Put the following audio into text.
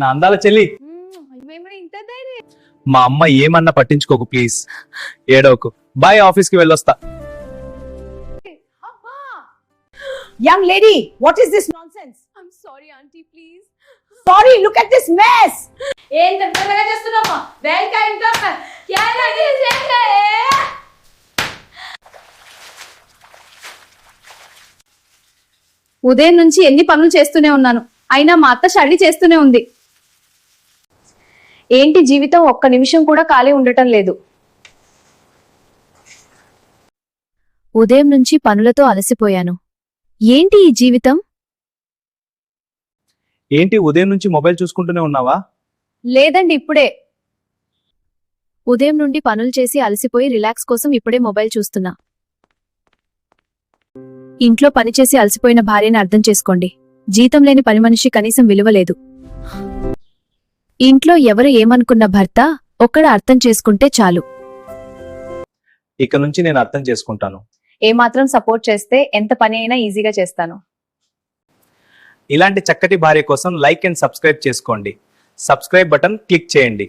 నా అందాల చెల్లి, ఇంత ధైర్యం. మా అమ్మ ఏమన్నా పట్టించుకోకు ప్లీజ్, ఏడవకు. బాయ్, ఆఫీస్ కి వెళ్ళొస్తా. అబ్బా, Young lady, what is this nonsense? I'm sorry auntie, please. Sorry, look at this mess. ఏం తొందరగా చేస్తున్నామా? బెల్కా ఇంకా క్యా లగే జేంగే. ఉదయం నుంచి ఎన్ని పనులు చేస్తూనే ఉన్నాను, అయినా మా అత్త షడి చేస్తూనే ఉంది. ఏంటి జీవితం, ఒక్క నిమిషం కూడా ఖాళీ ఉండటం లేదు. ఉదయం నుంచి పనులతో అలసిపోయాను. ఏంటి ఈ జీవితం? ఏంటి ఉదయం నుంచి మొబైల్ చూసుకుంటూనే ఉన్నావా? లేదండి, ఇప్పుడే. ఉదయం నుండి పనులు చేసి అలసిపోయి రిలాక్స్ కోసం ఇప్పుడే మొబైల్ చూస్తున్నా. ఇంట్లో పనిచేసి అలసిపోయిన భార్యని అర్థం చేసుకోండి. జీతం లేని పని మనిషి కనీసం విలువ లేదు. ఇంట్లో ఎవరు ఏమనుకున్న భర్త ఒక్కడ అర్థం చేసుకుంటే చాలు. ఇక నుంచి నేను అర్థం చేసుకుంటాను. ఏమాత్రం సపోర్ట్ చేస్తే ఎంత పని అయినా ఈజీగా చేస్తాను. ఇలాంటి చక్కటి భార్య కోసం లైక్ అండ్ సబ్స్క్రైబ్ చేసుకోండి. సబ్స్క్రైబ్ బటన్ క్లిక్ చేయండి.